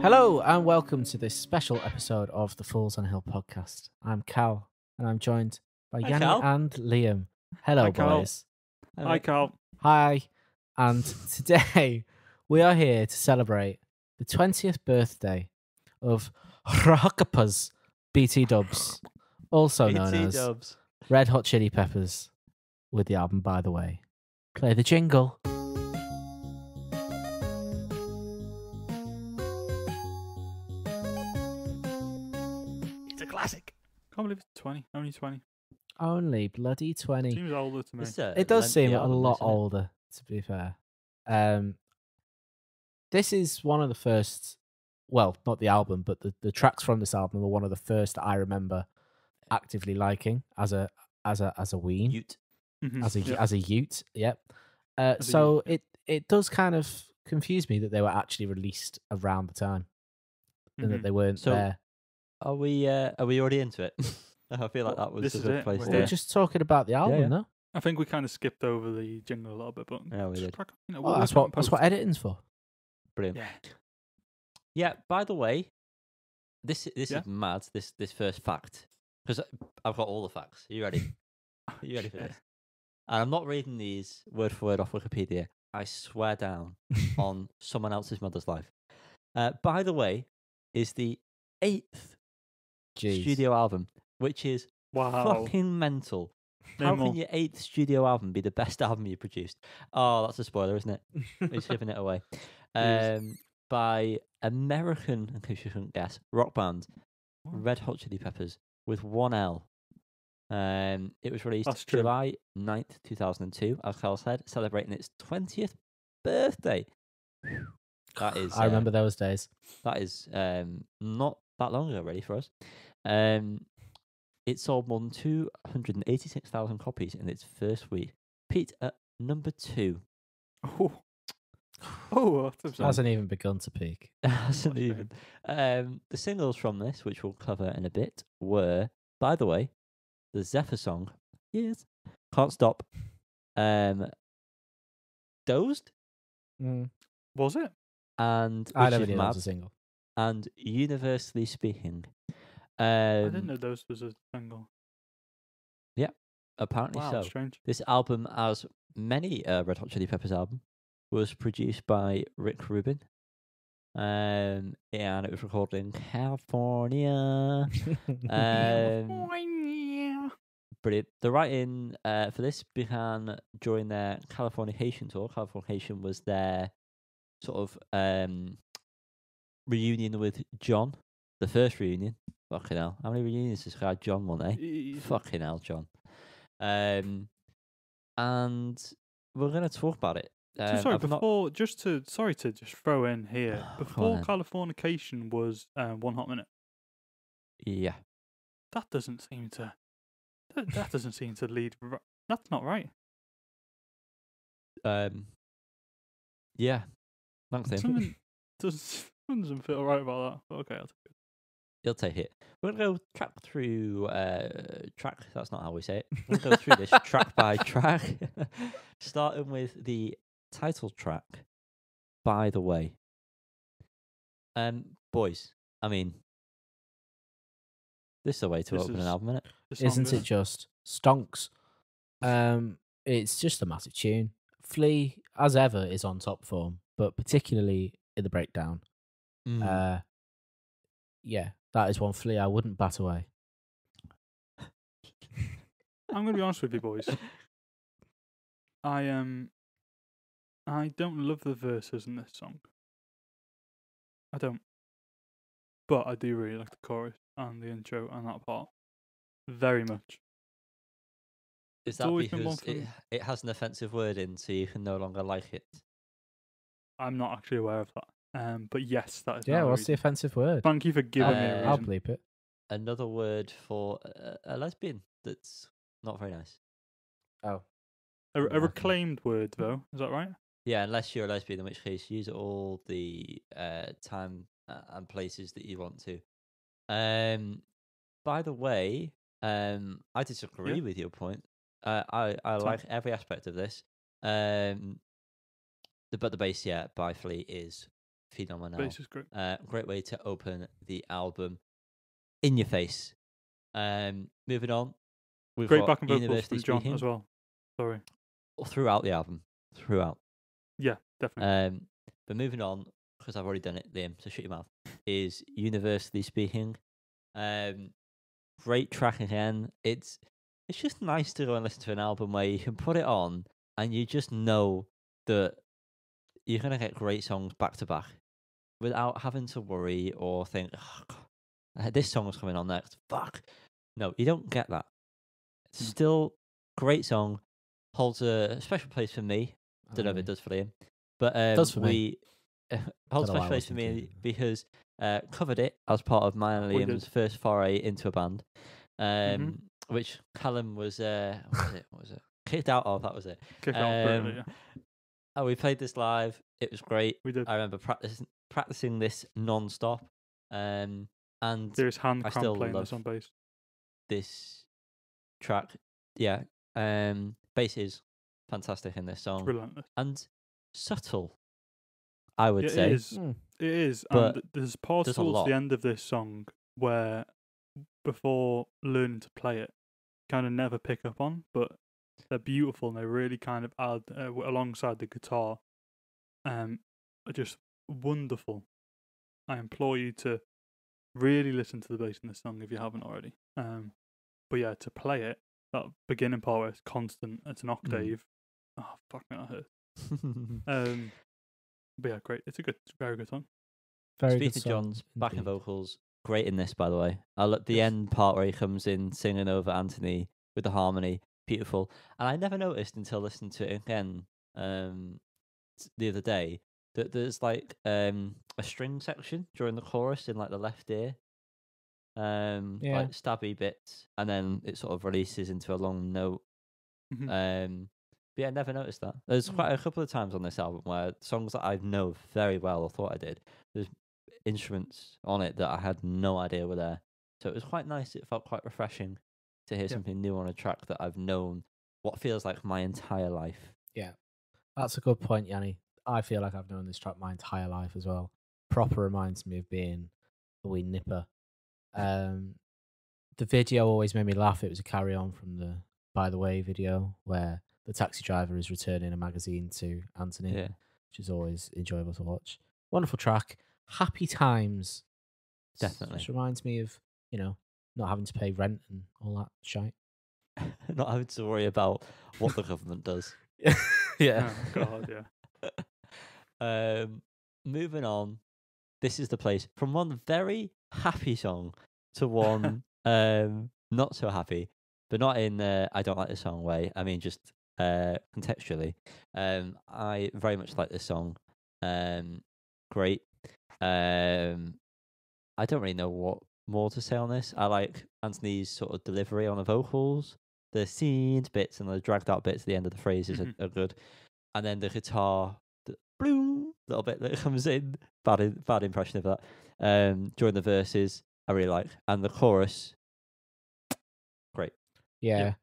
Hello and welcome to this special episode of the Fools on a Hill podcast. I'm Cal and I'm joined by Hi, Yanni Cal. and Liam. Hello, Hi, Cal. boys. Hi, Carl. Hi. And today we are here to celebrate the 20th birthday of Rockapa's BT Dubs, also known BT as Dubs. Red Hot Chili Peppers, with the album By the Way. Play the jingle. It's a classic. Can't believe it's 20. Only 20. Only bloody 20. Seems older to me. It does seem a lot older, to be fair. This is one of the first, well, not the album, but the tracks from this album were one of the first that I remember actively liking as a ween, Ute. Mhm. as a ute. Yep. As a So ute, it does kind of confuse me that they were actually released around the time and that Mhm. they weren't So- there. Are we already into it? I feel like that was This a is good it. place We're We to. were just talking about the album, yeah. no? I think we kind of skipped over the jingle a little bit, but Yeah, we just did. crack on, you know, Well, we'll that's work out what in post. editing's for. Brilliant. Yeah. Yeah. By the way, this Yeah? is mad. This first fact, because I've got all the facts. Are you ready? Are you ready for Shit. this? And I'm not reading these word for word off Wikipedia. I swear down on someone else's mother's life. By the way, is the 8th Jeez. studio album, which is Wow. fucking mental. How Minimal. can your 8th studio album be the best album you produced? Oh, that's a spoiler, isn't it? It's giving it away. Jeez. By American, in case you couldn't guess, rock band Red Hot Chili Peppers with one L. It was released That's true. July 9th, 2002, as Carl said, celebrating its 20th birthday. That is, I remember those days. that is not that long ago, really, for us. It sold more than 286,000 copies in its first week. Peaked at number 2. Oh. Oh, that's upsetting. Hasn't even begun to peak. Hasn't What a even. The singles from this, which we'll cover in a bit, were, by the way, the Zephyr song, Yes, Can't Stop, Dozed, Was it? and I Which never Is knew that Mad, was a single. and Universally Speaking. I didn't know those was a single. Apparently Wow, so. strange. This album, as many Red Hot Chili Peppers album, was produced by Rick Rubin. And it was recorded in California. Brilliant. The writing for this began during their Californication tour. Californication was their sort of reunion with John. The first reunion. Fucking hell. How many reunions has guy John won, eh? Fucking hell, John. And we're going to talk about it. So sorry, I've not- before sorry to just throw in here. Go on Before then. Californication was 1 Hot Minute. Yeah. That doesn't seem to. That doesn't seem to lead. That's not right. Yeah. Thanks, Tim. Something doesn't feel right about that. Okay, I'll take it. You'll take it. We're going to go track through track. That's not how we say it. We'll go through this track by track, starting with the title track, By the Way. Boys, I mean, this is a way to This open an is- album, isn't it? The song Isn't it is- just stonks? It's just a massive tune. Flea, as ever, is on top form, but particularly in the breakdown. Yeah, that is one Flea I wouldn't bat away. I'm going to be honest with you, boys. I don't love the verses in this song. I don't. But I do really like the chorus and the intro and that part. Very much. Is It's that always been one because for me. it has an offensive word in, so you can no longer like it? I'm not actually aware of that. But yes, that is Yeah, now what's the reason. offensive word? Thank you for giving me a I'll reason. bleep it. Another word for a lesbian that's not very nice. Oh. A Okay. reclaimed word, though. Is that right? Yeah, unless you're a lesbian, in which case use all the time and places that you want to. By the way, I disagree with your point. I like every aspect of this. But the bass, by Flea is phenomenal. Bass is great. Great way to open the album in your face. Moving on, we've Great got back and vocals University from John Speaking as well. Sorry. throughout the album, throughout. Yeah, definitely. But moving on, because I've already done it, Liam, so shut your mouth. Is University Speaking. Great track again. It's just nice to go and listen to an album where you can put it on and you just know that you're gonna get great songs back to back without having to worry or think, oh, God, this song was coming on next. Fuck. No, you don't get that. Still great song. Holds a special place for me. Don't know if it does for Liam, but does for me. Holds a Don't know special why I place for listened to me it. because covered it as part of mine and We did. Liam's first foray into a band, Mhm. which Callum was what was it? Kicked out of. That was it. Kick off brutally, yeah. And we played this live. It was great. We did. I remember practicing this non-stop. And There's hand I cramp still playing love this on bass. this track. Yeah. Bass is fantastic in this It's song relentless. and subtle, I would It say. is. It is. But And there's parts does a towards lot. the end of this song where, before learning to play it, kind of never pick up on, but they're beautiful and they really kind of add alongside the guitar. Are just wonderful. I implore you to really listen to the bass in this song if you haven't already. But yeah, to play it, that beginning part where it's constant, it's an octave. Oh fuck me, that hurt. But yeah, great. It's a very good song. Very good Speaking of song John's backing indeed. vocals, great in this, by the way. I look the Yes. end part where he comes in singing over Anthony with the harmony, beautiful. And I never noticed until listening to it again the other day that there's like a string section during the chorus in like the left ear, like stabby bits, and then it sort of releases into a long note. Mhm. But yeah, I never noticed that. There's quite a couple of times on this album where songs that I know very well or thought I did, there's instruments on it that I had no idea were there. So it was quite nice. It felt quite refreshing to hear something new on a track that I've known what feels like my entire life. Yeah, that's a good point, Yanni. I feel like I've known this track my entire life as well. Proper reminds me of being a wee nipper. The video always made me laugh. It was a carry on from the By the Way video where the taxi driver is returning a magazine to Anthony, Yeah. which is always enjoyable to watch. Wonderful track. Happy times. Definitely. Which reminds me of, not having to pay rent and all that shite. Not having to worry about what the government does. Yeah. Oh God, yeah. Moving on. This is the place from one very happy song to one not so happy, but not in I don't like this song way. I mean, just contextually. I very much like this song. Great. I don't really know what more to say on this. I like Anthony's sort of delivery on the vocals. The scenes bits and the dragged out bits at the end of the phrases are good. And then the guitar, the bloom little bit that comes in, bad impression of that. During the verses, I really like. And the chorus, great. Yeah.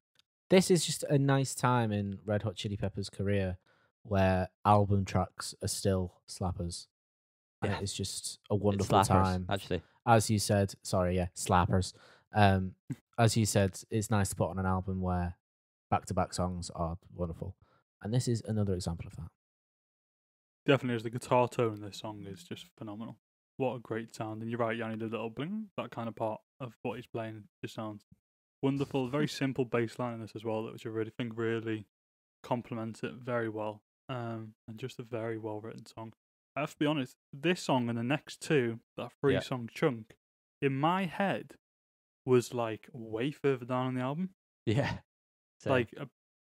This is just a nice time in Red Hot Chili Peppers' career where album tracks are still slappers. And Yeah. it's just a It's wonderful slappers, time. actually. As you said, slappers. As you said, it's nice to put on an album where back-to-back songs are wonderful. And this is another example of that. Definitely, as the guitar tone in this song is just phenomenal. What a great sound. And you're right, Yanni, the little bling, that kind of part of what he's playing just sounds wonderful. Very simple bass line in this as well, which I really think really complements it very well. And just a very well written song. I have to be honest, this song and the next two, that 3-song chunk, in my head was like way further down on the album. Yeah. Same. Like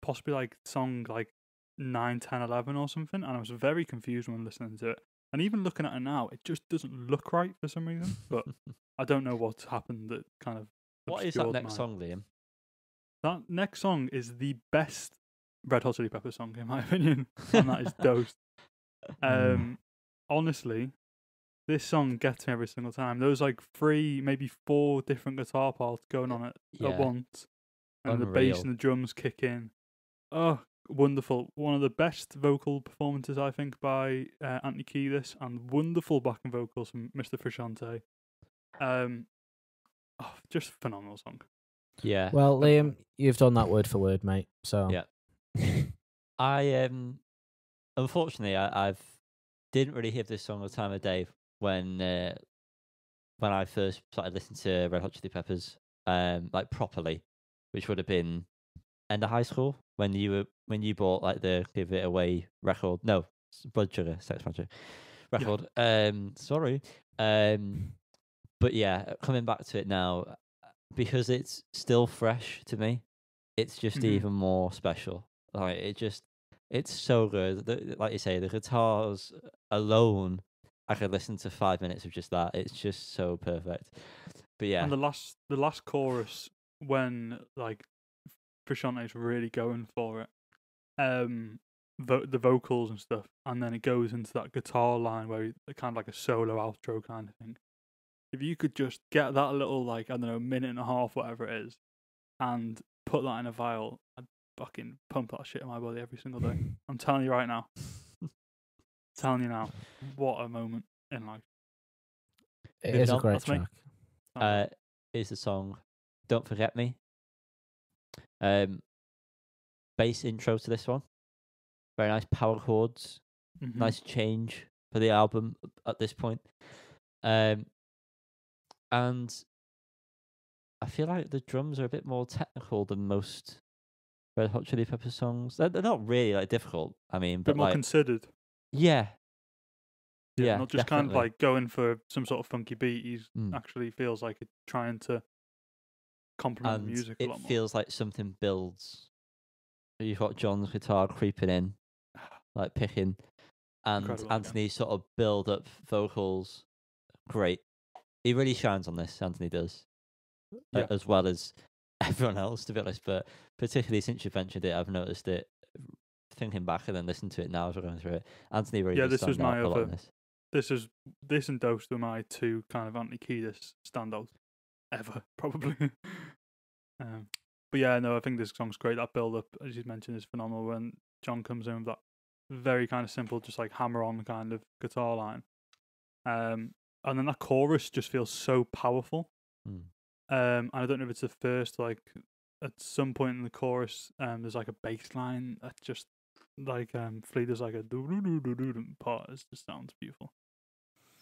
possibly like song like 9, 10, 11 or something. And I was very confused when listening to it. And even looking at it now, it just doesn't look right for some reason. But I don't know what's happened that kind of. What is that next song, Liam? That next song is the best Red Hot Chili Peppers song, in my opinion. And that is Dosed. Honestly, this song gets me every single time. There was like 3, maybe 4 different guitar parts going on at Yeah. once, and the bass and the drums kick in. Oh, wonderful! One of the best vocal performances I think by Anthony Kiedis, and wonderful backing vocals from Mr. Frusciante. Just phenomenal song. Yeah. Well, Liam, you've done that word for word, mate. So Yeah. I unfortunately I've didn't really hear this song all the time of day when I first started listening to Red Hot Chili Peppers, like properly, which would have been end of high school when you bought like the Give It Away record. No, Blood Sugar, Sex Magic record. Sorry. But yeah, coming back to it now, because it's still fresh to me, it's just even more special. Like it's so good. Like you say, the guitars alone, I could listen to 5 minutes of just that. It's just so perfect. But yeah, And the last chorus, when like Frusciante's really going for it, the vocals and stuff, and then it goes into that guitar line where kind of like a solo outro kind of thing. If you could just get that little, like, I don't know, minute and a half, whatever it is, and put that in a vial, I'd fucking pump that shit in my body every single day. I'm telling you right now. Telling you now, what a moment in life. it Moving is a on, great that's me. track. is the song "Don't Forget Me." Bass intro to this one. Very nice power chords. Nice change for the album at this point. And I feel like the drums are a bit more technical than most Red Hot Chili Peppers songs. They're not really like difficult. I mean, A but bit more like considered. yeah, Not just kind of definitely. like going for some sort of funky beat. He Mm. actually feels like it's trying to complement the And music a it lot more. feels like something builds. You've got John's guitar creeping in, like picking, and Incredible, Anthony's sort of build up vocals. Great. He really shines on this, Anthony does. Yeah. As well as everyone else, to be honest. But particularly since you mentioned it, I've noticed it thinking back and then listening to it now as we're going through it. Anthony really does this was stand out my a lot in other. this. This and Dose were my 2 kind of Anthony Kiedis standouts ever, probably. But yeah, no, I think this song's great. That build up, as you mentioned, is phenomenal. When John comes in with that very kind of simple, just like hammer on kind of guitar line, and then that chorus just feels so powerful. And I don't know if it's the first, like at some point in the chorus, there's like a bass line that just like Flea does like a do do do do do part. It just sounds beautiful.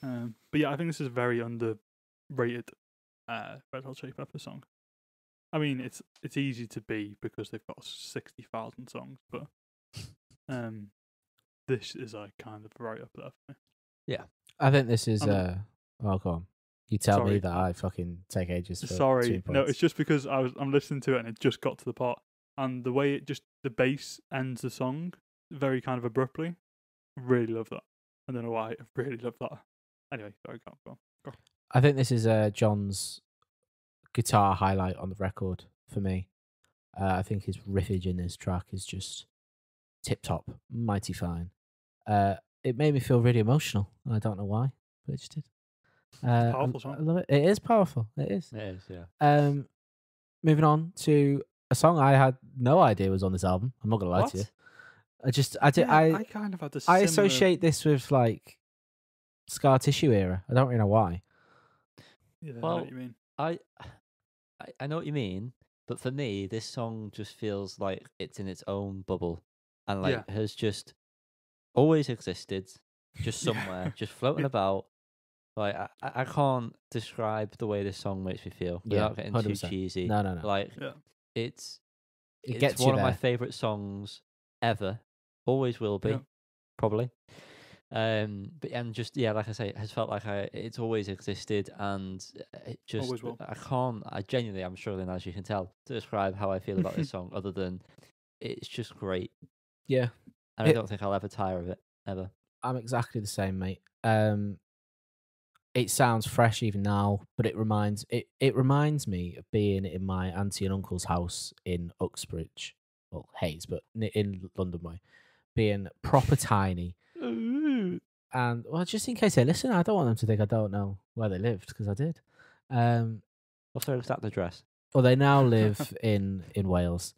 But yeah, I think this is a very underrated Red Hot Chili Peppers song. I mean, it's easy to be because they've got 60,000 songs, but this is like kind of right up there for me. I think this is. And Oh, go on. You tell me Sorry. that I fucking take ages for Sorry, 2 no, points. it's just because I'm listening to it and it just got to the part, and the way the bass ends the song very kind of abruptly. Really love that. I don't know why. I really love that. Anyway, sorry, go on. I think this is John's guitar highlight on the record for me. I think his riffage in this track is just tip top, mighty fine. It made me feel really emotional. I don't know why, but it just did. Powerful song. I love it. It is powerful. It is. It is, yeah. Moving on to a song I had no idea was on this album. I'm not gonna lie to you. I kind of had the I similar... associate this with like Scar Tissue era. I don't really know why. Yeah, I know Well, what you mean. I know what you mean, but for me, this song just feels like it's in its own bubble, and like has just always existed, just somewhere, just floating about. Like I can't describe the way this song makes me feel without getting 100%. too cheesy. No. Like It it's gets one you of my there. favorite songs ever. Always will be, probably. But just like I say, it has felt like it's always existed, and it just Always will. I genuinely, I'm struggling, as you can tell, to describe how I feel about this song, other than it's just great. Yeah. And I don't think I'll ever tire of it, ever. I'm exactly the same, mate. It sounds fresh even now, but it reminds me of being in my auntie and uncle's house in Uxbridge, well Hayes, but in London way, being proper tiny, And well, just in case they listen, I don't want them to think I don't know where they lived because I did. What's their exact address? Well, they now live in Wales,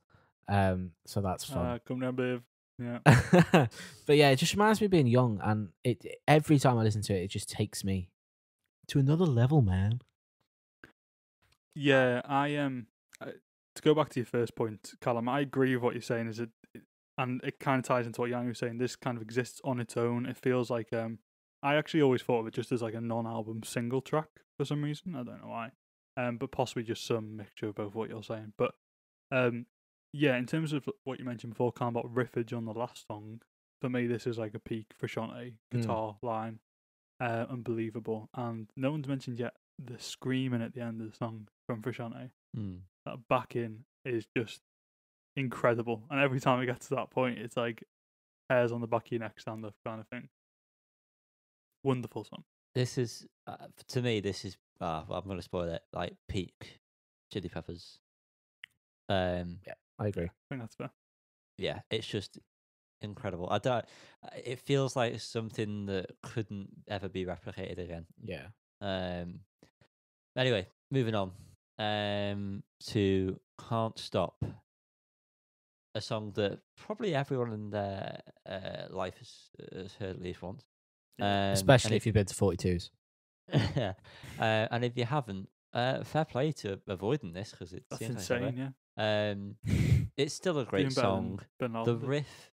so that's fun. Come down, babe. Yeah. But yeah, it just reminds me of being young, and it every time I listen to it, it just takes me to another level, man. Yeah, I to go back to your first point, Callum, I agree with what you're saying. And it kind of ties into what Yanni was saying. This kind of exists on its own. It feels like I actually always thought of it just as like a non-album single track for some reason. I don't know why. But possibly just some mixture of both what you're saying. But yeah, in terms of what you mentioned before, kind of about riffage on the last song, for me this is like a peak Frusciante guitar line, unbelievable. And no one's mentioned yet the screaming at the end of the song from Frusciante. That back in is just incredible, and every time we get to that point, it's like hairs on the back of your neck stand up kind of thing. Wonderful song. This is to me. This is I'm going to spoil it. Like peak Chili Peppers. Yeah, I agree. I think that's fair. Yeah, it's just incredible. I don't. It feels like something that couldn't ever be replicated again. Yeah. Anyway, moving on. To Can't Stop. A song that probably everyone in their life has heard at least once. Especially if you've been to 42s. Yeah. And if you haven't, fair play to avoiding this because it's That's insane, yeah. It's still a great song. The riff,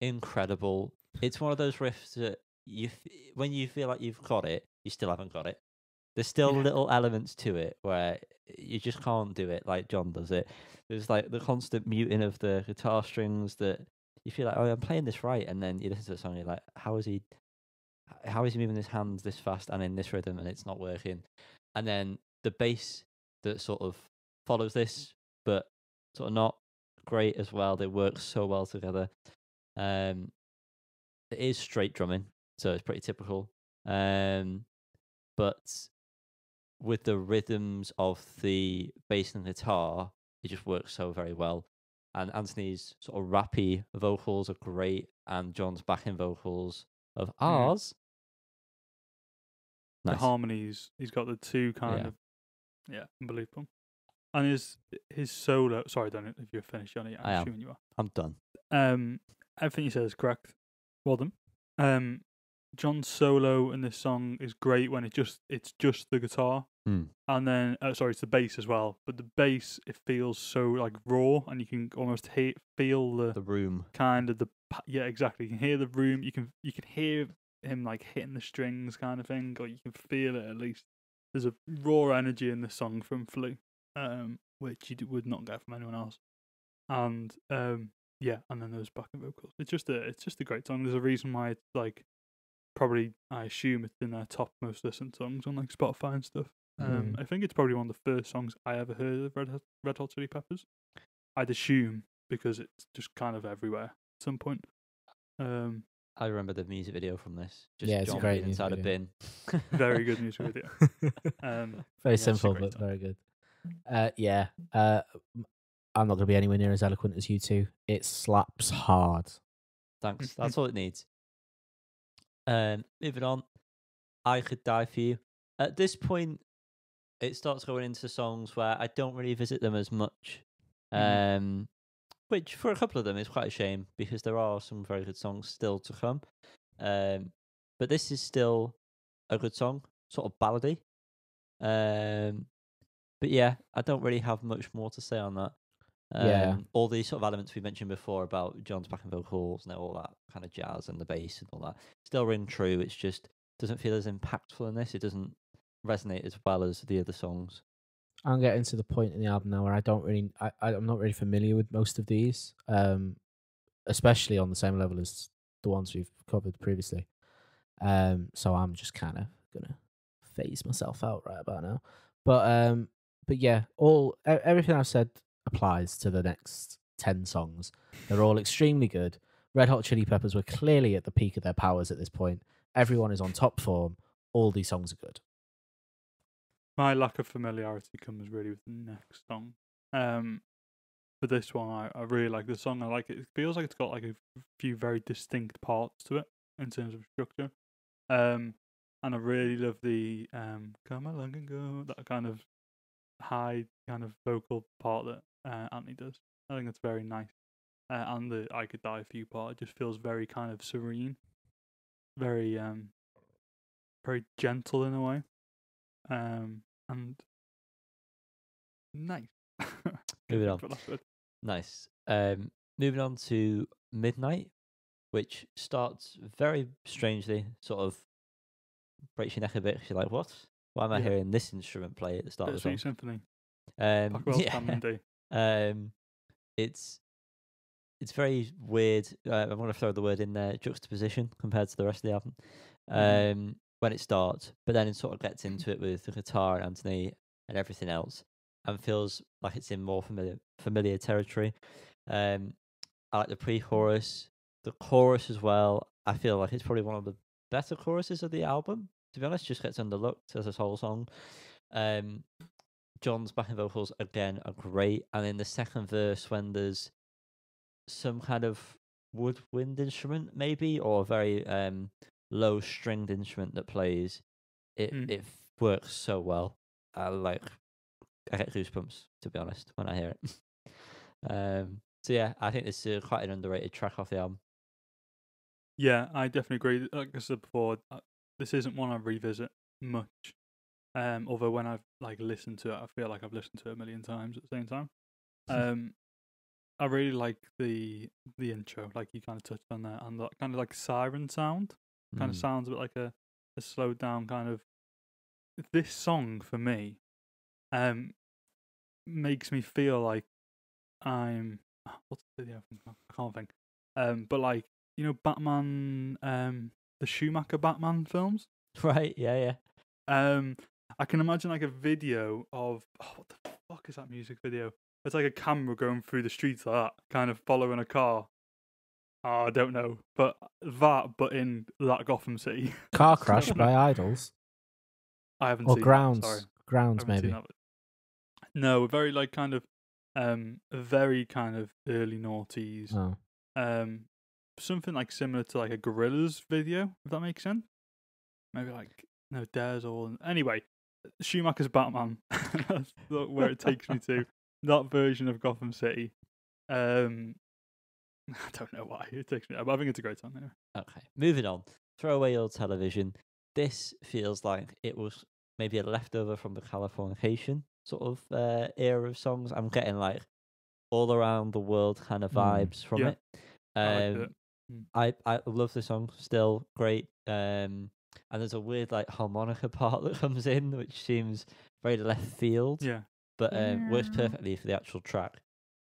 incredible. It's one of those riffs that when you feel like you've got it, you still haven't got it. There's still little elements to it where you just can't do it like John does it. There's like the constant muting of the guitar strings that you feel like, oh, I'm playing this right, and then you listen to the song and you're like, how is he moving his hands this fast and in this rhythm, and it's not working. And then the bass that sort of follows this, but sort of not great as well. They work so well together. It is straight drumming, so it's pretty typical. But with the rhythms of the bass and guitar, it just works so very well. And Anthony's sort of rappy vocals are great, and John's backing vocals of ours. Nice. The harmonies, he's got the two kind of, unbelievable. And his solo. Sorry, I don't know if you're finished, Johnny. I'm assuming you are. I'm done. Everything you said is correct. Well done. John's solo in this song is great when it's just the guitar, and then it's the bass as well. But the bass, it feels so like raw, and you can almost feel the room, kind of exactly. You can hear the room. You can hear him like hitting the strings, kind of thing, or you can feel it at least. There's a raw energy in the song from Flea, which you would not get from anyone else, and and then those backing vocals. It's just a great song. There's a reason why it's like. Probably, I assume it's in their top most listened songs on like Spotify and stuff. I think it's probably one of the first songs I ever heard of Red Hot Chili Peppers. I'd assume because it's just kind of everywhere at some point. I remember the music video from this. Just it's a great inside a bin. Very good music video. Very simple, but very good. I'm not going to be anywhere near as eloquent as you two. It slaps hard. Thanks. That's all it needs. Moving on, I Could Die For You. At this point, it starts going into songs where I don't really visit them as much, which for a couple of them is quite a shame because there are some very good songs still to come. But this is still a good song, sort of ballady. But yeah, I don't really have much more to say on that. All these sort of elements we mentioned before about John's backing vocals and all that kind of jazz and the bass and all that still ring true. It's just doesn't feel as impactful in this. It doesn't resonate as well as the other songs. I'm getting to the point in the album now where I'm not really familiar with most of these, especially on the same level as the ones we've covered previously. So I'm just kind of gonna phase myself out right about now. But yeah, everything I've said applies to the next 10 songs. They're all extremely good. Red Hot Chili Peppers were clearly at the peak of their powers at this point. Everyone is on top form. All these songs are good. My lack of familiarity comes really with the next song. For this one, I really like the song. I like it. It feels like it's got like a few very distinct parts to it in terms of structure. And I really love the "Come along and go," that kind of high kind of vocal part that Anthony does. I think that's very nice. And the "I Could Die For You" part, it just feels very kind of serene, very very gentle in a way, and nice. Moving Can't on. think of the last word. Nice. Moving on to Midnight, which starts very strangely, sort of breaks your neck a bit. 'Cause you're like, what? Why am I Yeah. hearing this instrument play at the start of the Bittersweet song? Symphony. What else can Yeah. do? It's very weird. I'm going to throw the word in there, juxtaposition compared to the rest of the album. When it starts, but then it sort of gets into it with the guitar and Anthony and everything else, and feels like it's in more familiar territory. I like the pre-chorus, the chorus as well. I feel like it's probably one of the better choruses of the album. To be honest, just gets underlooked as a whole song. John's backing vocals again are great, and in the second verse when there's some kind of woodwind instrument maybe, or a very low stringed instrument that plays, it works so well. I get goosebumps, to be honest, when I hear it. So yeah, I think this is quite an underrated track off the album. Yeah, I definitely agree. Like I said before, this isn't one I revisit much. Although when I've like listened to it, I feel like I've listened to it a million times at the same time. I really like the intro, like you kind of touched on there, and that kind of like siren sound. Kind of sounds a bit like a slowed down kind of. This song for me, makes me feel like I'm what's the video? I can't think. But like Batman, the Schumacher Batman films. Right? Yeah. I can imagine like a video of what the fuck is that music video? It's like a camera going through the streets like that, kind of following a car. Oh, I don't know, but in that Gotham City. Car Crash by Idols. I haven't Or seen Grounds. that. Sorry, I Grounds, haven't seen maybe. that. No, very like kind of a very kind of early noughties. Oh. Something like similar to like a Gorillaz video, if that makes sense. Maybe like no Dares or anyway, Schumacher's Batman. That's where it takes me to. That version of Gotham City. I don't know why it takes me, but I think it's a great song. Anyway. Okay, moving on. Throw away your television. This feels like it was maybe a leftover from the Californication sort of era of songs. I'm getting like all around the world kind of vibes from Yeah. it. I I love the song, still great. And there's a weird like harmonica part that comes in, which seems very left field. Yeah. But works perfectly for the actual track.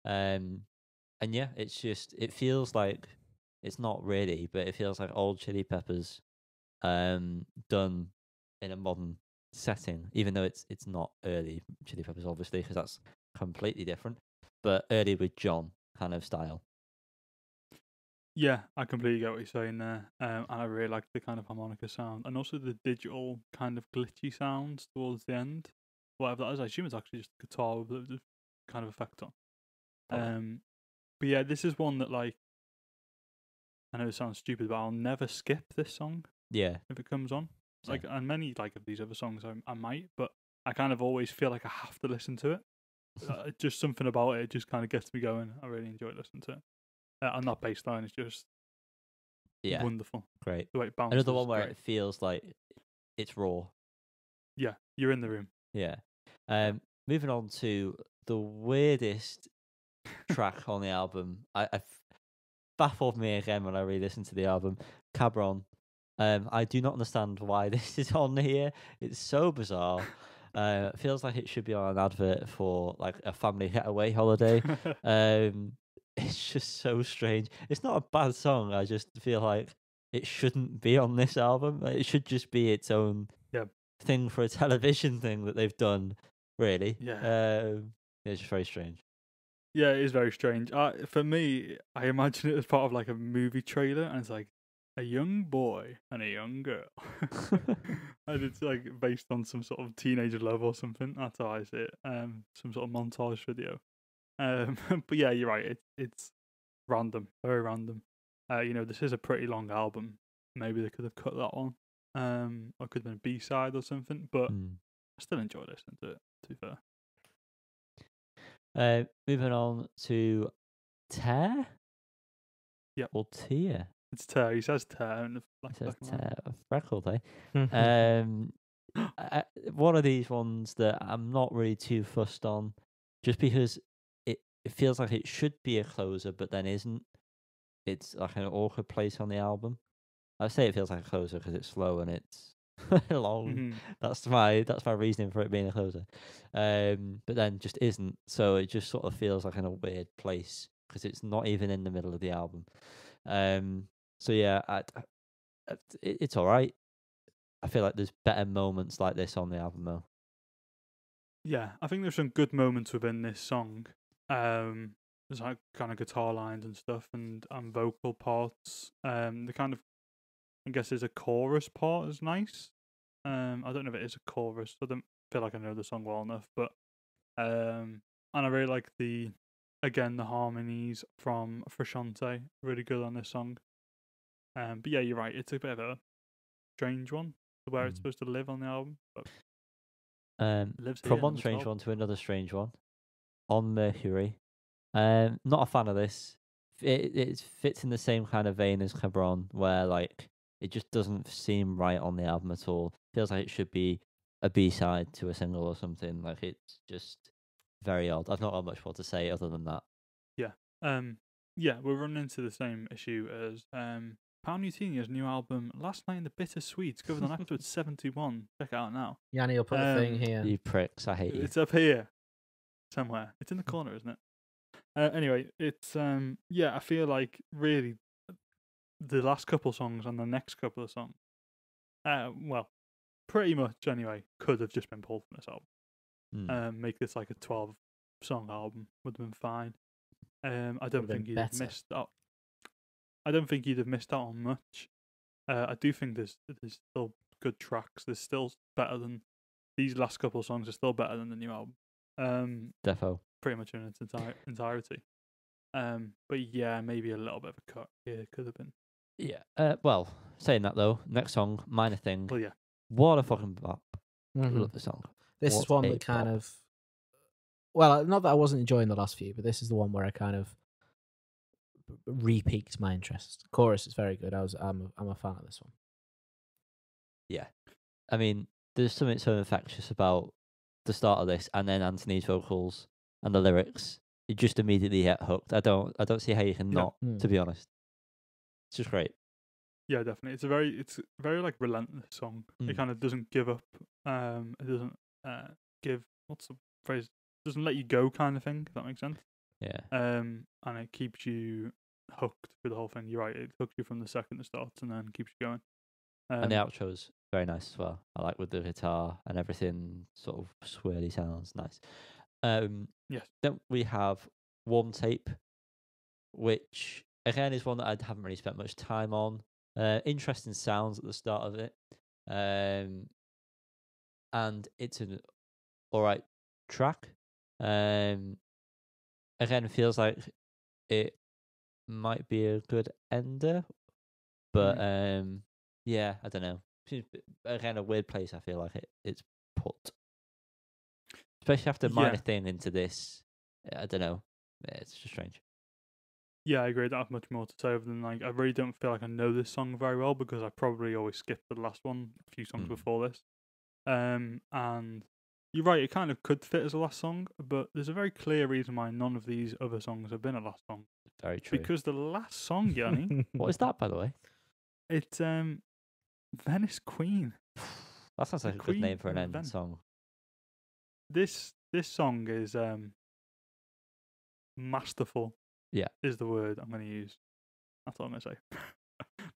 And yeah, it feels like it's not really, but it feels like old Chili Peppers, done in a modern setting. Even though it's not early Chili Peppers, obviously, because that's completely different. But early with John kind of style. Yeah, I completely get what you're saying there. And I really like the kind of harmonica sound and also the digital kind of glitchy sounds towards the end. Whatever that is, I assume it's actually just guitar with a kind of effect on. But yeah, this is one that like I know it sounds stupid, but I'll never skip this song. Yeah, if it comes on. Same. Like and many like of these other songs, I might, but I kind of always feel like I have to listen to it. Just something about it just kind of gets me going. I really enjoy listening to it. And that bass line is just wonderful. Great. The way it bounces. Another one where great. it feels like it's raw. Yeah, you're in the room. Yeah. Moving on to the weirdest track on the album. I baffled me again when I re-listened to the album. Cabron. I do not understand why this is on here. It's so bizarre. It feels like it should be on an advert for like a family getaway holiday. It's just so strange. It's not a bad song. I just feel like it shouldn't be on this album. It should just be its own thing for a television thing that they've done. Really. Yeah. It's just very strange. Yeah, it is very strange. For me, I imagine it as part of like a movie trailer, and it's like a young boy and a young girl, and it's like based on some sort of teenage love or something. That's how I see it. Some sort of montage video. But yeah, you're right. It's random, very random. This is a pretty long album. Maybe they could have cut that one. or it could have been a B-side or something. But Mm. I still enjoy listening to it. To be fair. Moving on to Tear. Yep. Or Tear. It's Tear. He says Tear in the It says black and white. Tear. Record, one of these ones that I'm not really too fussed on, just because it feels like it should be a closer, but then isn't. It's like an awkward place on the album. I say it feels like a closer because it's slow and it's long. Mhm. That's my reasoning for it being a closer. But then just isn't. So it just sort of feels like in a weird place because it's not even in the middle of the album. So yeah, it's all right. I feel like there's better moments like this on the album though. Yeah, I think there's some good moments within this song. There's like kind of guitar lines and stuff, and vocal parts. The kind of, I guess, there's a chorus part is nice. I don't know if it is a chorus. I don't feel like I know the song well enough, but and I really like the harmonies from Frusciante. Really good on this song. But yeah, you're right. It's a bit of a strange one, where it's supposed to live on the album, but it lives here From in one number strange 12. one to another strange one. On Mercury. Not a fan of this. It fits in the same kind of vein as Cabron, where like it just doesn't seem right on the album at all. Feels like it should be a B-side to a single or something. Like it's just very odd. I've not got much more to say other than that. Yeah, we're running into the same issue as Pound Mutinia's new album, Last Night in the Bitter Sweets, covered on episode 71. Check it out now. Yanni will put the thing here. You pricks, I hate you. It's up here somewhere. It's in the corner, isn't it? Anyway, it's I feel like really the last couple songs and the next couple of songs, well, pretty much anyway, could have just been pulled from this album. Make this like a 12-song album would have been fine. I don't think he'd have missed out. I don't think he'd have missed out on much. I do think there's still good tracks. There's still better than these last couple of songs. Are still better than the new album. Defo. Pretty much in its entirety. But yeah, maybe a little bit of a cut here could have been. Yeah. Well, saying that though, next song, Minor Thing. Well, yeah. What a fucking bop. Mhm. Love the song. This is one that kind of. Well, not that I wasn't enjoying the last few, but this is the one where I kind of re-piqued my interest. Chorus is very good. I'm a fan of this one. Yeah. I mean, there's something so infectious about the start of this and then Anthony's vocals and the lyrics. You just immediately get hooked. I don't see how you can not, to be honest. It's just great. Yeah, definitely. It's a very like relentless song. It kind of doesn't give up. It doesn't give, what's the phrase? Doesn't let you go kind of thing, if that makes sense. Yeah. And it keeps you hooked through the whole thing. You're right, it hooks you from the second it starts and then keeps you going. And the outro's very nice as well. I like with the guitar and everything sort of swirly sounds nice. Yes. Then we have Warm Tape, which again is one that I haven't really spent much time on. Interesting sounds at the start of it. And it's an alright track. Again, feels like it might be a good ender, but yeah, I don't know. Again, a weird place. I feel like it's put, especially after Minor Thing into this. I don't know. It's just strange. Yeah, I agree. I don't have much more to say other than like I really don't feel like I know this song very well because I probably always skip the last one, a few songs before this. And you're right, it kind of could fit as a last song, but there's a very clear reason why none of these other songs have been a last song. Very true. Because the last song, Yanni, what is that, by the way? It's Venice Queen. That sounds like a good name for an end song. This song is masterful. Yeah, is the word I'm going to use. That's what I'm going to say.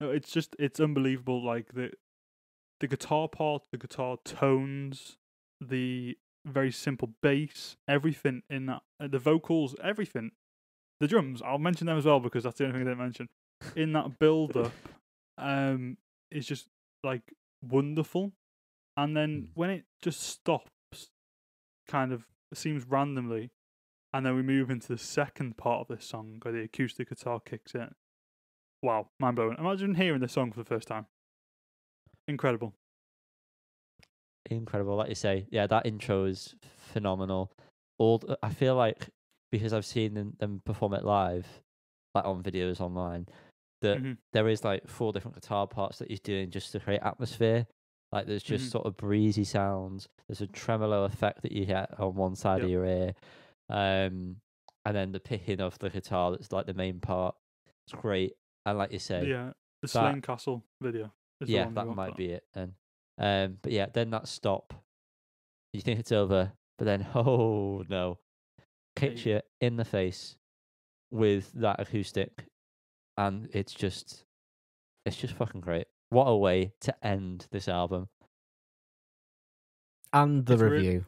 No, it's unbelievable. Like the guitar part, the guitar tones, the very simple bass, everything in that, the vocals, everything, the drums. I'll mention them as well because that's the only thing I didn't mention. In that build up, is just like wonderful, and then when it just stops, kind of seems randomly. And then we move into the second part of this song where the acoustic guitar kicks in. Wow, mind blowing. Imagine hearing this song for the first time. incredible. Incredible, like you say. Yeah, that intro is phenomenal. I feel like because I've seen them perform it live, like on videos online, that Mhm. there is like 4 different guitar parts that he's doing just to create atmosphere. Like there's just Mhm. sort of breezy sounds. There's a tremolo effect that you get on one side Yep. of your ear, and then the picking of the guitar that's like the main part. It's great, and like you say, The that Slane Castle video is the yeah, one we that want might for. be it. And but yeah, then that stop. You think it's over, but then oh no, kicks Yeah. you in the face with that acoustic, and it's just fucking great. What a way to end this album. And the It's review.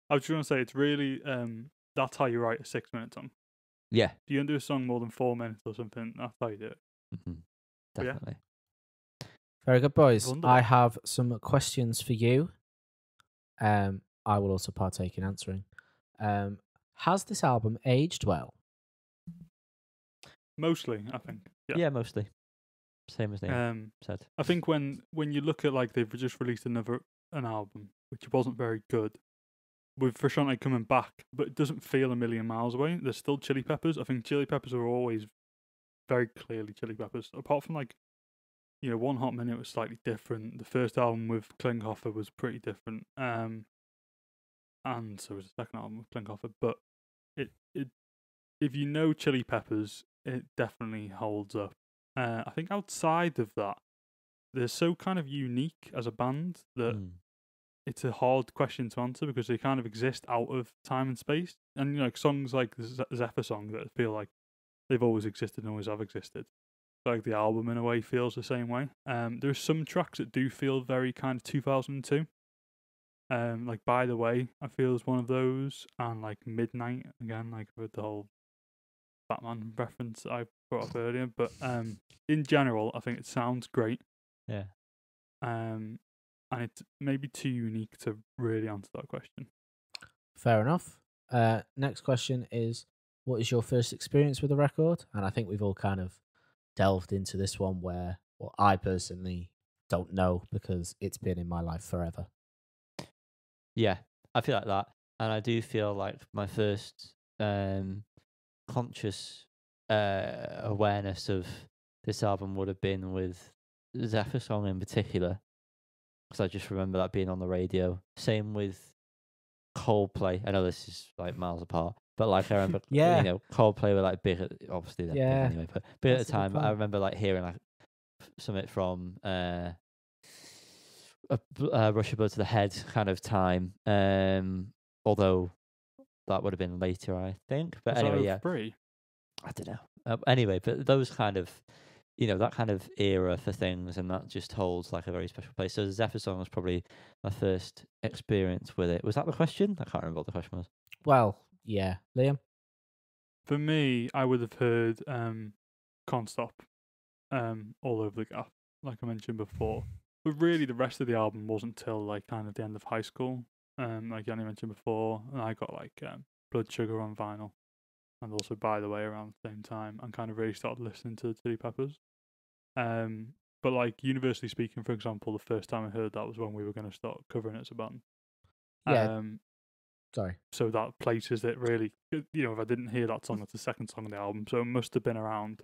I was just gonna say it's really that's how you write a 6-minute song. Yeah, If you don't do a song more than 4 minutes or something, that's how you do it. mhm, But yeah. definitely. Very good, boys. Wonderful. I have some questions for you. I will also partake in answering. Has this album aged well? Mostly, I think. Yeah. Yeah, mostly. Same as Liam Um, said. I think when you look at like they've just released an album which wasn't very good, with Frusciante coming back, but it doesn't feel a million miles away. There's still Chili Peppers. I think Chili Peppers are always very clearly Chili Peppers. Apart from like, One Hot Minute was slightly different. The first album with Klinghoffer was pretty different. And so was the second album with Klinghoffer. But it if you know Chili Peppers, it definitely holds up. I think outside of that, they're so kind of unique as a band that Mm. it's a hard question to answer because they kind of exist out of time and space. And like songs like the Zephyr song that feel like they've always existed and always have existed. Like the album in a way feels the same way. There's some tracks that do feel very kind of 2002. Like By the Way, I feel is one of those, and like Midnight again, like with the whole Batman reference that I brought up earlier. But in general, I think it sounds great. Yeah. And it's maybe too unique to really answer that question. Fair enough. Next question is, what is your first experience with a record? And I think we've all kind of delved into this one where, well, I personally don't know because it's been in my life forever. Yeah, I feel like that. And I do feel like my first conscious awareness of this album would have been with Zephyr song in particular. Because I just remember that being on the radio. Same with Coldplay. I know this is like miles apart, but like I remember, Yeah. Coldplay were like big. Obviously, they're Yeah, big anyway, but big at that's the a good time. But I point. remember like hearing like something from Rush Your Blood to the Head kind of time. Although that would have been later, I think. But Was anyway, that yeah, free? I don't know. Anyway, but those kind of, that kind of era for things, and that just holds like a very special place. So the Zephyr song was probably my first experience with it. Was that the question? I can't remember what the question was. Well, yeah. Liam? For me, I would have heard Can't Stop all over the gaff, like I mentioned before. But really, the rest of the album wasn't till like kind of the end of high school. Like Yanni mentioned before, and I got like Blood Sugar on vinyl, and also By the Way around the same time, and kind of really started listening to the Chili Peppers. But like universally speaking, for example, the first time I heard that was when we were going to start covering it as a band. Yeah. Sorry. So that places it really. If I didn't hear that song, it's the second song on the album, so it must have been around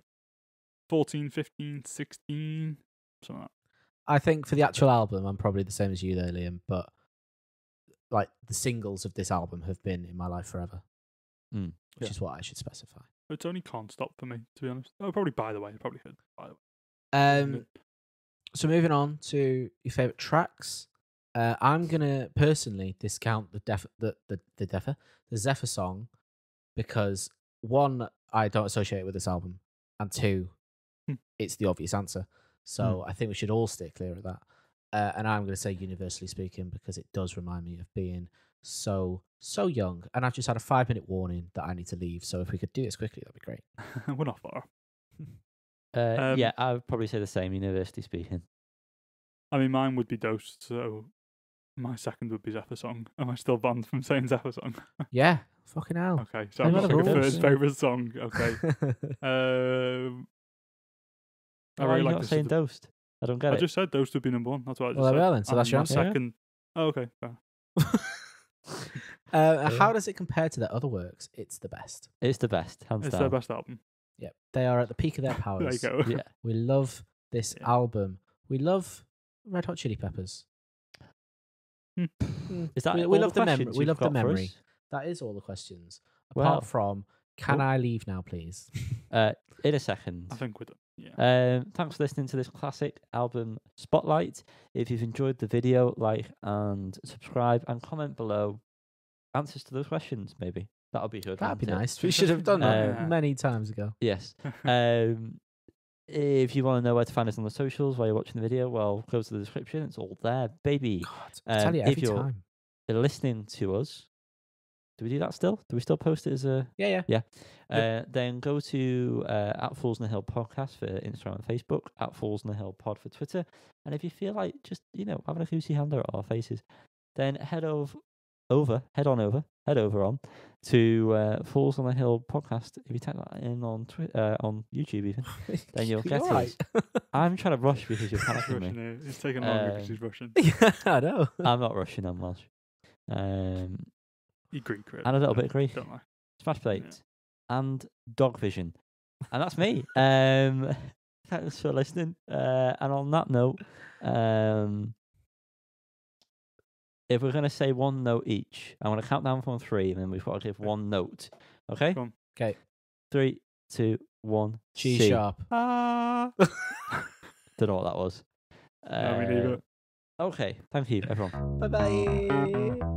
14, 15, 16, something like that. I think for the actual album, I'm probably the same as you there, Liam, but like the singles of this album have been in my life forever, which is what I should specify. It's only Can't Stop for me, to be honest. Oh, probably By the Way. I probably heard By the Way. So moving on to your favorite tracks, I'm gonna personally discount the Zephyr song because one, I don't associate it with this album, and two, it's the obvious answer. So I think we should all stay clear of that. And I'm going to say universally speaking because it does remind me of being so young. And I've just had a 5-minute warning that I need to leave. So if we could do this quickly, that'd be great. We're not far. Yeah, I would probably say the same, universally speaking. I mean, mine would be Dosed, so my second would be Zephyr song. Am I still banned from saying Zephyr song? Yeah, fucking hell. Okay, so I'm not Rules, going first yeah. favourite song. Okay. I Why are really you like not this. saying Dosed? I don't get I it. just said those two be number one. That's what I just Well, said. there we are then. So And that's your my answer. second. Oh, okay. Fair. How does it compare to their other works? It's the best. It's the best, hands It's down. their best album. Yep. They are at the peak of their There you powers. go. Yeah. We love this Yeah. album. We love Red Hot Chili Peppers. Is that we all love the the memory? questions We you've love the got for memory. us? That is all the questions. Wow. Apart from, can Oh. I leave now, please? In a second. I think we're done. Yeah. Thanks for listening to this classic album spotlight. If you've enjoyed the video, like and subscribe and comment below answers to those questions. Maybe that'll be good. That'd be wouldn't it? nice. We should have done that Yeah. many times ago. Yes. If you want to know where to find us on the socials while you're watching the video, well, go to the description. It's all there, baby. God, I tell you if every you're- time. You're listening to us. Do we do that still? Do we still post it as a? Yeah. Then go to at Fools on the Hill podcast for Instagram and Facebook, at Fools on the Hill pod for Twitter. And if you feel like just having a goosey hander at our faces, then head on over to Fools on the Hill podcast. If you type that in on on YouTube even, then you'll get right. it. I'm trying to rush because you're He's panicking me. rushing it. It's taking longer because he's rushing. I know. I'm not rushing. I'm Welsh. You Greek, really. And a little bit of Greek. Don't lie. Smash plates and dog vision, and that's me. Thanks for listening. And on that note, if we're gonna say one note each, I'm gonna count down from 3, and then we've got to give one note. Okay. Go on. Okay. 3, 2, 1. G C. sharp. Don't know what that was. No, me neither. Okay. Thank you, everyone. Bye bye.